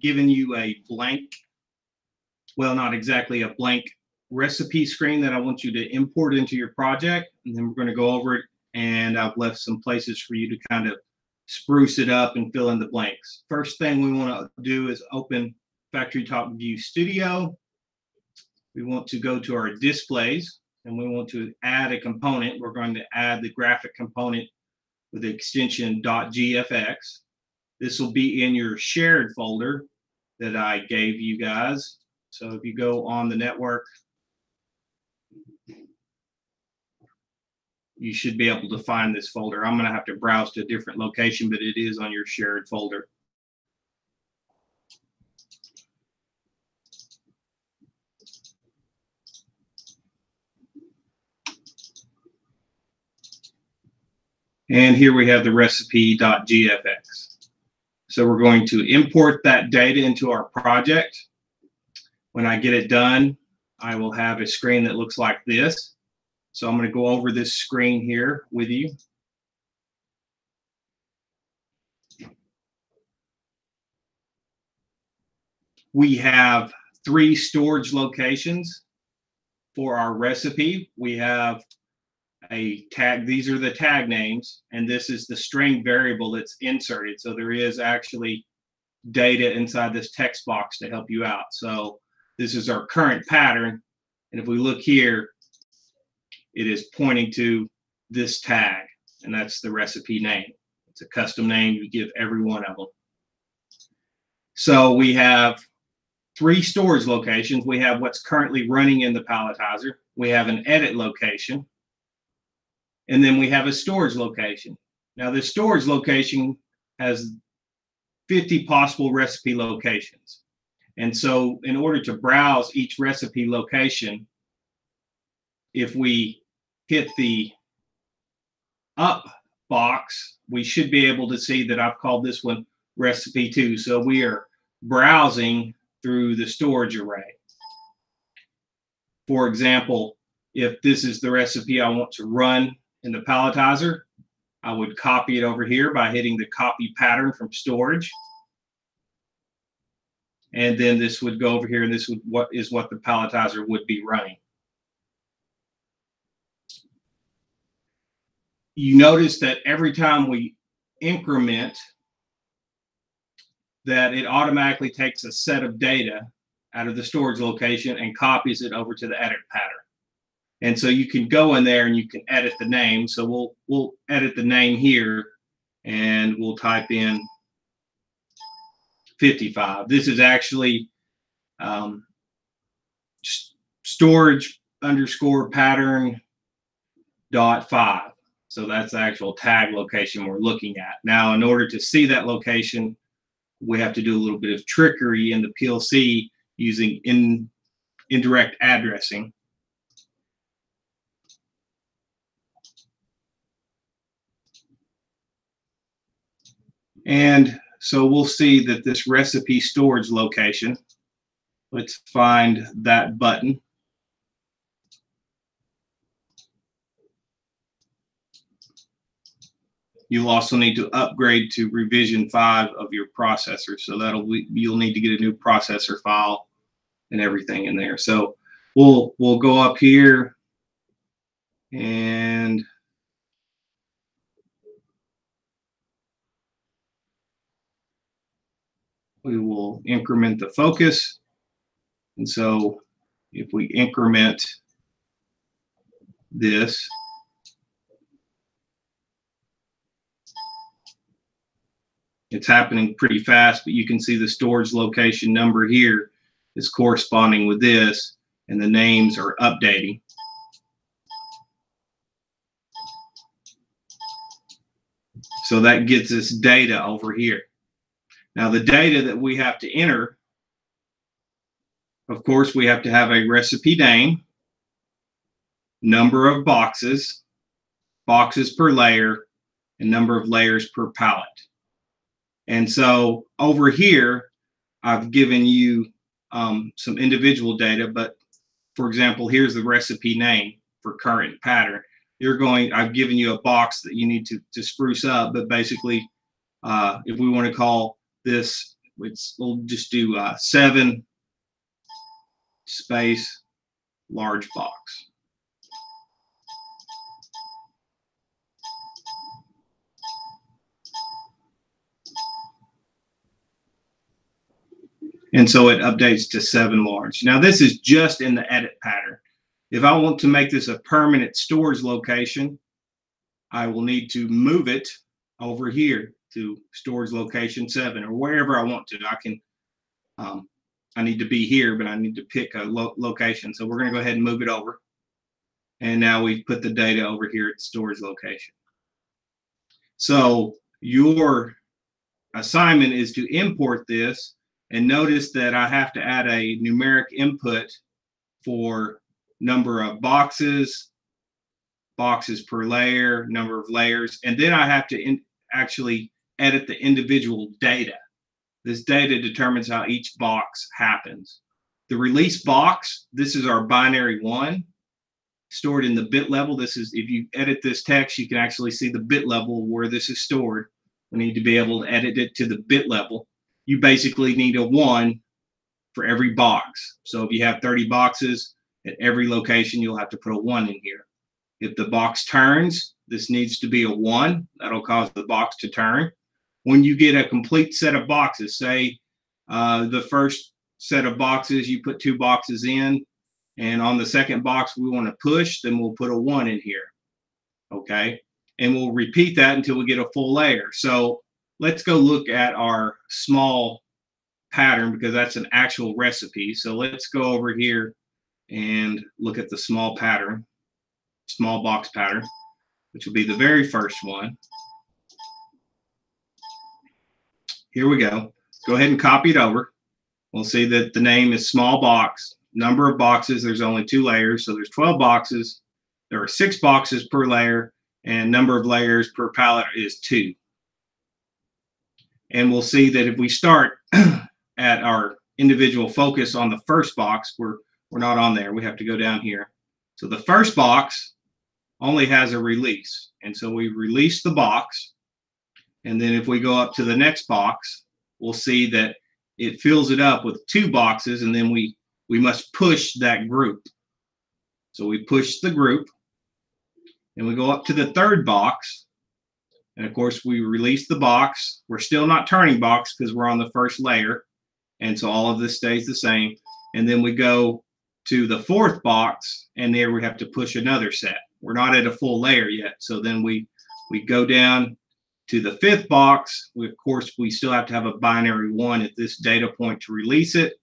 given you a blank, well, not exactly a blank recipe screen that I want you to import into your project. And then we're going to go over it, and I've left some places for you to kind of spruce it up and fill in the blanks. First thing we want to do is open Factory Talk View Studio. We want to go to our displays, and we want to add a component. We're going to add the graphic component with the extension .gfx. This will be in your shared folder that I gave you guys. So if you go on the network, you should be able to find this folder. I'm going to have to browse to a different location, but it is on your shared folder. And here we have the recipe.gfx. So we're going to import that data into our project. When I get it done, I will have a screen that looks like this. So I'm going to go over this screen here with you. We have 3 storage locations for our recipe. We have a tag. These are the tag names, and this is the string variable that's inserted. So there is actually data inside this text box to help you out. So this is our current pattern. And if we look here, it is pointing to this tag, and that's the recipe name. It's a custom name you give every one of them. So we have 3 storage locations. We have what's currently running in the palletizer. We have an edit location. And then we have a storage location. Now, this storage location has 50 possible recipe locations. And so in order to browse each recipe location, if we hit the up box, we should be able to see that I've called this one recipe 2. So we are browsing through the storage array. For example, if this is the recipe I want to run in the palletizer, I would copy it over here by hitting the copy pattern from storage. And then this would go over here, and this would what the palletizer would be running. You notice that every time we increment, that it automatically takes a set of data out of the storage location and copies it over to the edit pattern. And so you can go in there and you can edit the name. So we'll edit the name here, and we'll type in 55. This is actually storage underscore pattern .5. So that's the actual tag location we're looking at. Now, in order to see that location, we have to do a little bit of trickery in the PLC using indirect addressing. And so we'll see that this recipe storage location, let's find that button. You'll also need to upgrade to revision 5 of your processor. So you'll need to get a new processor file and everything in there. So we'll go up here, and we will increment the focus. And so if we increment this, it's happening pretty fast, but you can see the storage location number here is corresponding with this, and the names are updating. So that gets us data over here. Now, the data that we have to enter, of course, we have to have a recipe name, number of boxes, boxes per layer, and number of layers per pallet. And so over here, I've given you some individual data, but for example, here's the recipe name for current pattern. I've given you a box that you need to spruce up, but basically, if we want to call this we'll just do 7 space large box. And so it updates to 7 large. Now this is just in the edit pattern. If I want to make this a permanent storage location, I will need to move it over here to storage location 7 or wherever I want to. I need to be here, but I need to pick a location. So we're going to go ahead and move it over. And now we've put the data over here at storage location. So your assignment is to import this, and notice that I have to add a numeric input for number of boxes per layer, number of layers, and then I have to actually edit the individual data. This data determines how each box happens. The release box, this is our binary 1 stored in the bit level. This is, if you edit this text, you can actually see the bit level where this is stored. We need to be able to edit it to the bit level. You basically need a 1 for every box. So if you have 30 boxes, at every location, you'll have to put a 1 in here. If the box turns, this needs to be a 1. That'll cause the box to turn. When you get a complete set of boxes, say the first set of boxes, you put 2 boxes in, and on the second box we want to push, then we'll put a 1 in here. Okay, and we'll repeat that until we get a full layer. So let's go look at our small pattern, because that's an actual recipe. So let's go over here and look at the small pattern, small box pattern, which will be the very first one. Here we go. Go ahead and copy it over. We'll see that the name is small box. Number of boxes, there's only 2 layers, so there's 12 boxes. There are 6 boxes per layer, and number of layers per pallet is 2. And we'll see that if we start at our individual focus on the first box, we're not on there. We have to go down here. So the first box only has a release, and so we release the box. And then if we go up to the next box, we'll see that it fills it up with 2 boxes, and then we must push that group. So we push the group, and we go up to the third box, and of course we release the box. We're still not turning box because we're on the first layer, and so all of this stays the same. And then we go to the 4th box, and there we have to push another set. We're not at a full layer yet, so then we go down to the 5th box. Of course, we still have to have a binary 1 at this data point to release it.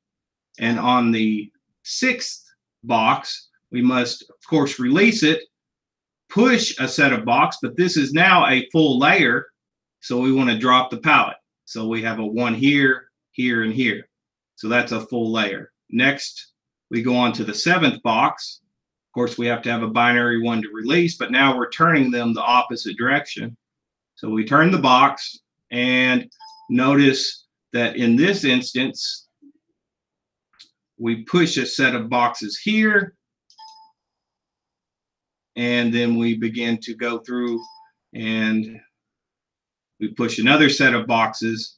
And on the 6th box, we must, of course, release it, push a set of box, but this is now a full layer, so we want to drop the pallet. So we have a 1 here, here, and here. So that's a full layer. Next, we go on to the 7th box. Of course, we have to have a binary 1 to release, but now we're turning them the opposite direction. So we turn the box, and notice that in this instance, we push a set of boxes here, and then we begin to go through and we push another set of boxes.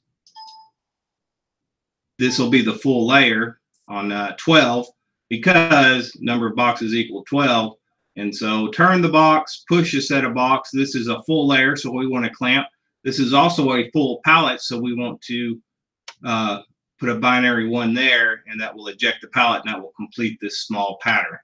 This will be the full layer on 12, because number of boxes equal 12. And so turn the box, push a set of box. This is a full layer, so we want to clamp. This is also a full pallet, so we want to put a binary 1 there, and that will eject the pallet, and that will complete this small pattern.